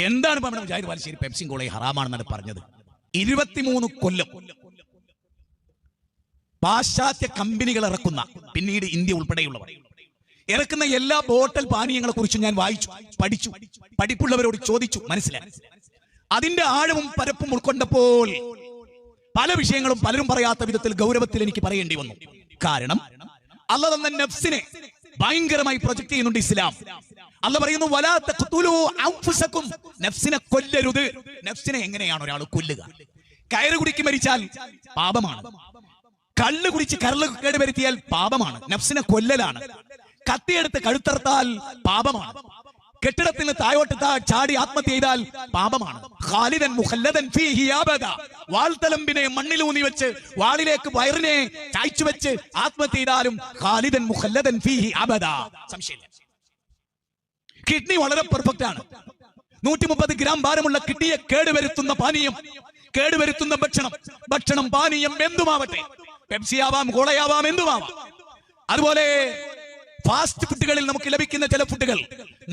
എന്താണ് ഇപ്പൊ നമ്മുടെ മുജാഹിദ് ബാലുശ്ശേരി പെപ്സിയും കോളയും ഹറാമാണെന്നാണ് പറഞ്ഞത്? 23 കൊല്ലം പാശ്ചാത്യ കമ്പനികൾ ഇറക്കുന്ന, പിന്നീട് ഇന്ത്യ ഉൾപ്പെടെയുള്ളവർ ഇറക്കുന്ന എല്ലാ ബോട്ടൽ പാനീയങ്ങളെ കുറിച്ചും ഞാൻ വായിച്ചു, പഠിച്ചു, പഠിപ്പുള്ളവരോട് ചോദിച്ചു, മനസ്സിലായി. അതിന്റെ ആഴവും പരപ്പും ഉൾക്കൊണ്ടപ്പോൾ പല വിഷയങ്ങളും പലരും പറയാത്ത വിധത്തിൽ ഗൗരവത്തിൽ എനിക്ക് പറയേണ്ടി വന്നു. കാരണം അല്ലാഹു തന്ന നഫ്സിനെ ഭയങ്കരമായി പ്രൊജക്ട് ചെയ്യുന്നുണ്ട് ഇസ്ലാം. അല്ലാഹു പറയുന്നു, വലാ തഖ്തുലൂ അൻഫുസകും, നഫ്സിനെ കൊല്ലരുത്. നഫ്സിനെ എങ്ങനെയാണ് ഒരാൾ കൊല്ലുക? കയറ് കുടിക്ക് മരിച്ചാൽ പാപമാണ്. കള്ള് കുടിച്ച് കരള് കേടുവരുത്തിയാൽ പാപമാണ്, നഫ്സിനെ കൊല്ലലാണ്. കത്തിയെടുത്ത് കഴുത്തറുത്താൽ പാപമാണ്. കെട്ടിടത്തിന് താഴോട്ട് ചാടി ആത്മഹത്യ ചെയ്താൽ പാപമാണ്. ഖാലിദൻ മുഖല്ലദൻ ഫീഹി അബദ, വാൾതലമ്പിനെ മണ്ണിലൂന്നി വെച്ച് വാളിലേക്ക് വയറിനെ ചായ്ച്ചു വെച്ച് ആത്മഹത്യ ചെയ്താലും ഖാലിദൻ മുഖല്ലദൻ ഫീഹി അബദ, സംശയമില്ല. കിഡ്നി വളരെ പെർഫെക്റ്റ് ആണ്. 130 ഗ്രാം ഭാരമുള്ള കിഡ്നിയെ കേടുവരുത്തുന്ന പാനീയം, കേടുവരുത്തുന്ന ഭക്ഷണം പാനീയം എന്തുമാവട്ടെ, പെപ്സി ആവാം, കോളയാവാം, എന്തുമാവാം. അതുപോലെ ഫാസ്റ്റ് ഫുഡുകളിൽ നമുക്ക് ലഭിക്കുന്ന ചില ഫുഡുകൾ,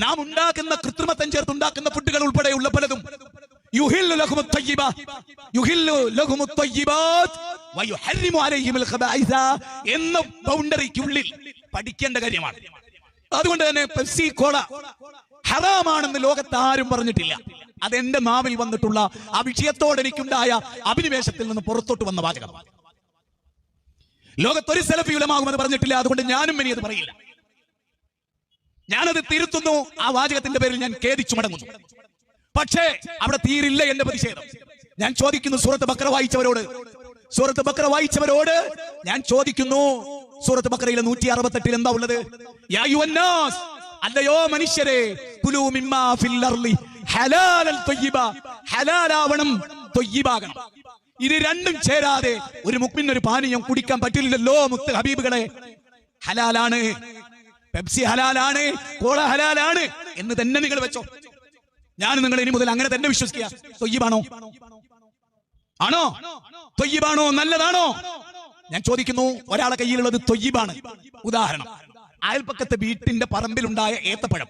നാം ഉണ്ടാക്കുന്ന കൃത്രിമത്വം ചേർത്ത് ഉണ്ടാക്കുന്ന ഫുഡുകൾ ഉൾപ്പെടെയുള്ള പലതും യുഹില്ലു ലഹുമുത് ത്വയ്യിബാത്ത് വയുഹർരിമു അലൈഹിമുൽ ഖബായിസ എന്ന ബൗണ്ടറിക്കുള്ളിൽ പഠിക്കേണ്ട കാര്യമാണ്. അതുകൊണ്ട് തന്നെ പെപ്സി കോള ഹറാമാണെന്ന് ലോകത്ത് ആരും പറഞ്ഞിട്ടില്ല. അതെന്റെ നാവിൽ വന്നിട്ടുള്ള ആ വിഷയത്തോട് എനിക്കുണ്ടായ അഭിനിവേശത്തിൽ നിന്ന് പുറത്തോട്ട് വന്ന വാചകം. ലോകത്തൊരു സലഫി ഉലമാകുമെന്ന് പറഞ്ഞിട്ടില്ല. അതുകൊണ്ട് ഞാനും ഇനി അത് പറയില്ല. ഞാനത് തിരുത്തുന്നു. ആ വാചകത്തിന്റെ പേരിൽ ഞാൻ ഖേദിച്ചു മടങ്ങുന്നു. പക്ഷേ അവിടെ തീരില്ല എന്റെ പ്രതിഷേധം. ഞാൻ ചോദിക്കുന്നു സൂറത്ത് ബഖറ വായിച്ചവരോട് ഞാൻ ചോദിക്കുന്നു, സൂറത്ത് ബഖറയിലെ 168 എന്താ ഉള്ളത്? യാ അയ്യുഹന്നാസ്, അല്ലയോ മനുഷ്യരെ, കുലൂ മിമ്മാ ഫിൽ അർളി ഹലാലൻ ത്വയ്യിബ, ഹലാലാവണം, ത്വയ്യിബാകണം. ഇത് രണ്ടും ചേരാതെ ഒരു മുഅ്മിൻ ഒരു പാനീയം കുടിക്കാൻ പറ്റില്ലല്ലോ മുത്ത് ഹബീബുകളെ. ഹലാലാണ്, പെപ്സി ഹലാലാണ്, കോള ഹലാലാണ് എന്ന് തന്നെ നിങ്ങൾ വെച്ചോ. ഞാൻ നിങ്ങൾ ഇനി മുതൽ അങ്ങനെ തന്നെ വിശ്വസിക്കുക. ത്വയ്യിബാണോ? ആണോ? ത്വയ്യിബാണോ? നല്ലതാണോ? ഞാൻ ചോദിക്കുന്നു. ഒരാളെ കയ്യിലുള്ളത് ത്വയ്യിബാണ്. ഉദാഹരണം, അയൽപ്പക്കത്തെ വീട്ടിന്റെ പറമ്പിലുണ്ടായ ഏത്തപ്പഴം,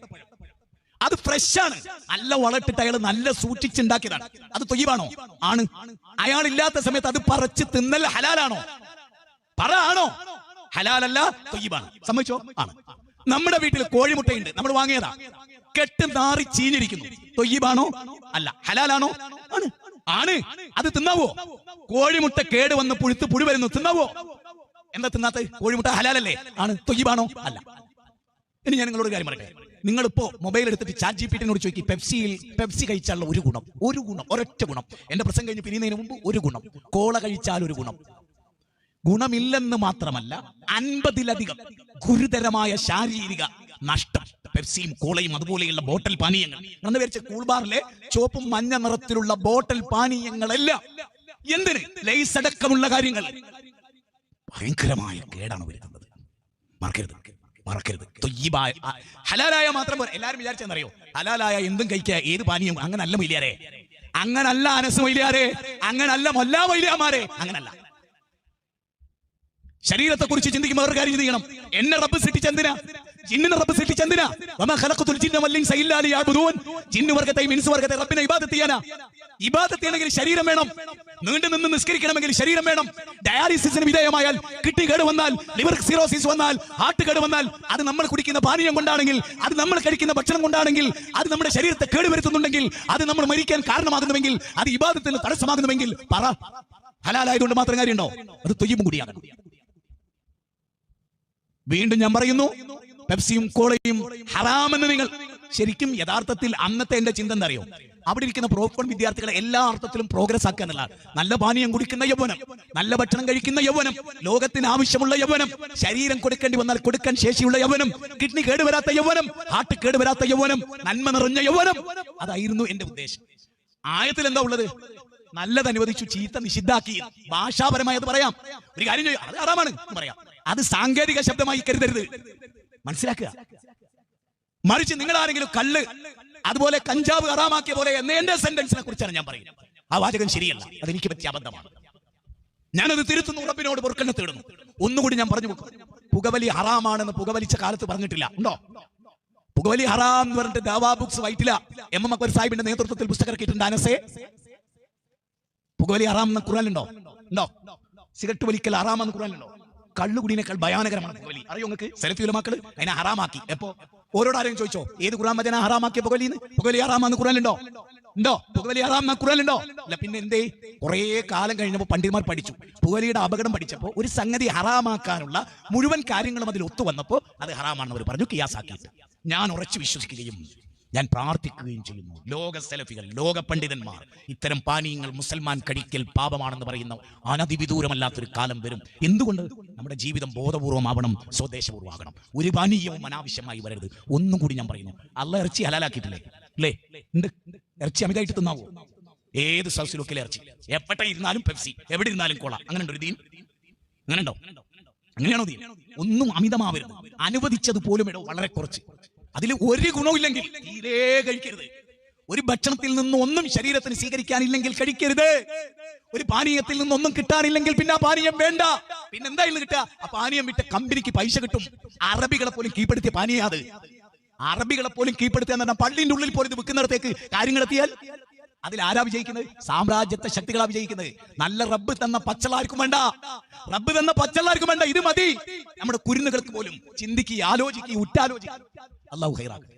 അത് ഫ്രഷ് ആണ്, നല്ല വളട്ടിട്ട് അയാൾ നല്ല സൂക്ഷിച്ചുണ്ടാക്കിയതാണ്. അത് ത്വയ്യിബാണോ? ആണ്. അയാളില്ലാത്ത സമയത്ത് അത് പറിച്ച് തിന്നൽ ഹലാലാണോ? പറ, ആണോ? ഹലാലല്ല, ത്വയ്യിബാണ്. സമ്മതിച്ചോ? ആണ്. നമ്മുടെ വീട്ടിൽ കോഴിമുട്ടയുണ്ട്, നമ്മൾ വാങ്ങിയതാ, കെട്ട് നാറി ചീഞ്ഞിരിക്കുന്നു. ത്വയ്യിബാണോ? അല്ല. ഹലാലാണോ? ആണ്. ആണ്. അത് തിന്നാവോ? കോഴിമുട്ട കേട് വന്ന് പുഴുത്ത് പുഴു വരുന്നു, തിന്നാവോ? എന്താ തിന്നാത്ത? കോഴിമുട്ട ഹലാലല്ലേ? ആണ്. ത്വയ്യിബാണോ? അല്ല. ഇനി ഞാൻ നിങ്ങളോട് കാര്യം പറയട്ടെ. നിങ്ങളിപ്പോ മൊബൈൽ എടുത്തിട്ട് ചാറ്റ് ജിപിടിനോട് ചോദിക്കും, പെപ്സി കഴിച്ചാലുള്ള ഒരു ഗുണം, ഒരൊറ്റ ഗുണം. എന്റെ പ്രസംഗം കഴിഞ്ഞ് പിരിയുന്നതിന് മുമ്പ് ഒരു ഗുണം, കോള കഴിച്ചാൽ ഒരു ഗുണം. ഗുണമില്ലെന്ന് മാത്രമല്ല, 50ലധികം ഗുരുതരമായ ശാരീരിക നഷ്ടം പെപ്സിയും കോളയും അതുപോലെയുള്ള ബോട്ടൽ പാനീയങ്ങൾ എന്ന് വിചാരിച്ച കൂൾബാറിലെ ചുവപ്പും മഞ്ഞ നിറത്തിലുള്ള ബോട്ടൽ പാനീയങ്ങളെല്ലാം എന്തിന്? ലൈസ് അടക്കമുള്ള കാര്യങ്ങൾ ഭയങ്കരമായ കേടാണ് വരുത്തുന്നത്. മറക്കരുത്. ഹലാലായ മാത്രം പോരെ. എല്ലാരും വിചാരിച്ചെന്നറിയോ, ഹലാലായ എന്തും കഴിക്കുക, ഏത് പാനീയം? അങ്ങനല്ല മൊയ്ലിയാരെ, അങ്ങനല്ല അനസ് മൊയ്ലിയാരെ, അങ്ങനല്ല മൊല്ലാ മൊയ്ലിയാമാരെ, അങ്ങനല്ല. ശരീരത്തെ കുറിച്ച് ചിന്തിക്കുമ്പോൾ ഒരു കാര്യം ചിന്തിക്കണം. എന്നെ റബ്ബ് സൃഷ്ടിച്ചെന്തിനാ? ജിന്നിനെ റബ്ബ് സൃഷ്ടിച്ചെന്തിനാ? വമാ ഖലഖതുൽ ജിന്ന വൽ ഇൻസ ഇല്ലാ ലിയഅ്ബുദൂൻ. ജിന്ന് വർഗത്തെയും ഇൻസ് വർഗത്തെ റബ്ബിനെ ഇബാദത്ത് ചെയ്യാനാ. ഇബാദത്ത് ചെയ്യണമെങ്കിൽ ശരീരം വേണം. നീണ്ടു നിന്ന് നിസ്കരിക്കണമെങ്കിൽ ശരീരം വേണം. ഡയാലിസിസിന് വിധേയമായാൽ, കിഡ്നി കേട് വന്നാൽ, ലിവർ സിറോസിസ് വന്നാൽ, ഹാർട്ട് കേട് വന്നാൽ, അത് നമ്മൾ കുടിക്കുന്ന പാനീയം കൊണ്ടാണെങ്കിൽ, അത് നമ്മൾ കഴിക്കുന്ന ഭക്ഷണം കൊണ്ടാണെങ്കിൽ, അത് നമ്മുടെ ശരീരത്തെ കേടുവരുത്തുന്നുണ്ടെങ്കിൽ, അത് നമ്മൾ മരിക്കാൻ കാരണമാകുന്നുവെങ്കിൽ, അത് ഇബാദത്തിന് തടസ്സമാകുന്നുവെങ്കിൽ പറ, ഹലാലായതുകൊണ്ട് മാത്രം കാര്യമുണ്ടോ? അത് ത്വയ്യിബും കൂടിയാകണം. വീണ്ടും ഞാൻ പറയുന്നു, പെപ്സിയും കോളയും ഹറാമെന്ന് നിങ്ങൾ ശരിക്കും യഥാർത്ഥത്തിൽ അന്നത്തെ എന്റെ ചിന്ത എന്താ അറിയോ? അവിടെ ഇരിക്കുന്ന പ്രോഫോൺ വിദ്യാർത്ഥികളെ എല്ലാ അർത്ഥത്തിലും പ്രോഗ്രസ് ആക്കുക എന്നുള്ളതാണ്. നല്ല പാനീയം കുടിക്കുന്ന യൗവനം, നല്ല ഭക്ഷണം കഴിക്കുന്ന യൗവനം, ലോകത്തിന് ആവശ്യമുള്ള യൗവനം, ശരീരം കൊടുക്കേണ്ടി വന്നാൽ കൊടുക്കാൻ ശേഷിയുള്ള യൗവനം, കിഡ്നി കേടുവരാത്ത യൗവനം, ഹാർട്ട് കേടുവരാത്ത യൗവനം, നന്മ നിറഞ്ഞ യൗവനം, അതായിരുന്നു എന്റെ ഉദ്ദേശം. ആയത്തിൽ എന്താ ഉള്ളത്? നല്ലത് അനുവദിച്ചു, ചീത്ത നിഷിദ്ധാക്കി. ഭാഷാപരമായി അത് പറയാം. ഒരു കാര്യം ചെയ്യും, അത് ഹറാമാണ് എന്ന് പറയാം. അത് സാങ്കേതിക ശബ്ദമായി കരുതരുത്, മനസ്സിലാക്കുക. മറിച്ച് നിങ്ങൾ ആരെങ്കിലും കള്ള് അതുപോലെ കഞ്ചാവ് ഹറാമാക്കിയ പോലെ എന്റെ സെന്റൻസിനെ കുറിച്ചാണ് ഞാൻ പറയുന്നത്. ആ വാചകം ശരിയല്ല, അതെനിക്ക് പറ്റിയ അബദ്ധമാണ്. ഞാനത് തിരുത്തുന്നു, റബ്ബിനോട് പൊറുക്കലിനെ തേടുന്നു. ഒന്നുകൂടി ഞാൻ പറഞ്ഞു വെക്കും, പുകവലി ഹറാമാണെന്ന് പുകവലിച്ച കാലത്ത് പറഞ്ഞിട്ടില്ല, ഉണ്ടോ? പുകവലി ഹറാം എന്ന് പറഞ്ഞിട്ട് ദാവാ ബുക്സ് വൈറ്റില എം അക്ബർ സാഹിബിന്റെ നേതൃത്വത്തിൽ പുസ്തകം ഇറക്കിയിട്ടുണ്ട്. അനസേ, പുകവലി ഹറാം എന്ന് ഖുർആനിലുണ്ടോ? ഉണ്ടോ? സിഗരറ്റ് വലിക്കൽ ഹറാം എന്ന് ഖുർആനിലുണ്ടോ? കള്ളുകുടിനേക്കാൾ ഭയാനകരമാണ് പുകവലി. അറിയോ നിങ്ങൾക്ക്? സലഫി ഉലമാക്കൾ അതിനെ ഹറാമാക്കി. എപ്പോ? ഓരോട് ആരെയും ചോദിച്ചോ ഏത് ഖുർആൻ വചന ഹറാമാക്കിയ പുകവലിന്ന്? പുകവലി ഹറാമാന്ന് ഖുർആനിലുണ്ടോ? ഉണ്ടോ? പുകവലി ഹറാം എന്ന് ഖുർആനിലുണ്ടോ? അല്ല. പിന്നെ എന്തേ? കുറെ കാലം കഴിഞ്ഞപ്പോൾ പണ്ഡിതന്മാർ പഠിച്ചു, പുകവലിയുടെ അപകടം പഠിച്ചപ്പോൾ ഒരു സംഗതി ഹറാമാക്കാനുള്ള മുഴുവൻ കാര്യങ്ങളും അതിൽ ഒത്തു വന്നപ്പോൾ അത് ഹറാമാണെന്ന് അവർ പറഞ്ഞു, കിയാസാക്കിയിട്ട്. ഞാൻ ഉറച്ചു വിശ്വസിക്കുകയും ഞാൻ പ്രാർത്ഥിക്കുകയും ചെയ്യുന്നു, ലോക സലഫികൾ, ലോക പണ്ഡിതന്മാർ ഇത്തരം പാനീയങ്ങൾ മുസൽമാൻ കഴിക്കൽ പാപമാണെന്ന് പറയുന്ന അനധിവിദൂരമല്ലാത്തൊരു കാലം വരും. എന്തുകൊണ്ട്? നമ്മുടെ ജീവിതം ബോധപൂർവമാവണം, സ്വദേശപൂർവ്വമാകണം. ഒരു പാനീയവും അനാവശ്യമായി വരരുത്. ഒന്നും കൂടി ഞാൻ പറയുന്നു, അള്ളാഹ് ഇറച്ചി ഹലാലാക്കിയിട്ടില്ലേ? അല്ലേ? ഉണ്ട്. ഇറച്ചി അമിതമായിട്ട് തിന്നാവോ? ഏത് സൗസിലൊക്കെ ഇറച്ചി, എവിടെ ഇരുന്നാലും പെപ്സി, എവിടെ ഇരുന്നാലും കോള. അങ്ങനെ ഉണ്ടോ ഒരു ദീൻ? അങ്ങനെ ഉണ്ടോ? അങ്ങനെയാണോ ദീൻ? ഒന്നും അമിതമാവരുത്. അനുവദിച്ചത് പോലും ഇടോ വളരെ കുറച്ച്. അതിൽ ഒരു ഗുണമില്ലെങ്കിൽ തീരെ കഴിക്കരുത്. ഒരു ഭക്ഷണത്തിൽ നിന്ന് ഒന്നും ശരീരത്തിന് സ്വീകരിക്കാനില്ലെങ്കിൽ കഴിക്കരുത്. ഒരു പാനീയത്തിൽ നിന്ന് ഒന്നും കിട്ടാനില്ലെങ്കിൽ പിന്നെ ആ പാനീയം വേണ്ട. പിന്നെ എന്തായാലും കിട്ടുക? ആ പാനീയം വിട്ട് കമ്പനിക്ക് പൈസ കിട്ടും. അറബികളെ പോലും കീഴ്പ്പെടുത്തിയ പാനീയ അത്. അറബികളെ പോലും കീഴ്പ്പെടുത്തിയ പള്ളിന്റെ ഉള്ളിൽ പോലും ഇത് വിൽക്കുന്നിടത്തേക്ക് കാര്യങ്ങൾ എത്തിയാൽ അതിൽ ആരാ വിജയിക്കുന്നത്? സാമ്രാജ്യത്തെ ശക്തികളാ വിജയിക്കുന്നത്. നല്ല റബ്ബ് തന്ന പച്ചളാർക്കും വേണ്ട, റബ്ബ് തന്ന പച്ചളാർക്കും വേണ്ട. ഇത് മതി. നമ്മുടെ കുരുന്നുകൾക്ക് പോലും ചിന്തിക്കുക, ആലോചിക്കുക, ഉറ്റാലോചിക്കുക. അല്ലാഹു ഖൈറാക്കട്ടെ.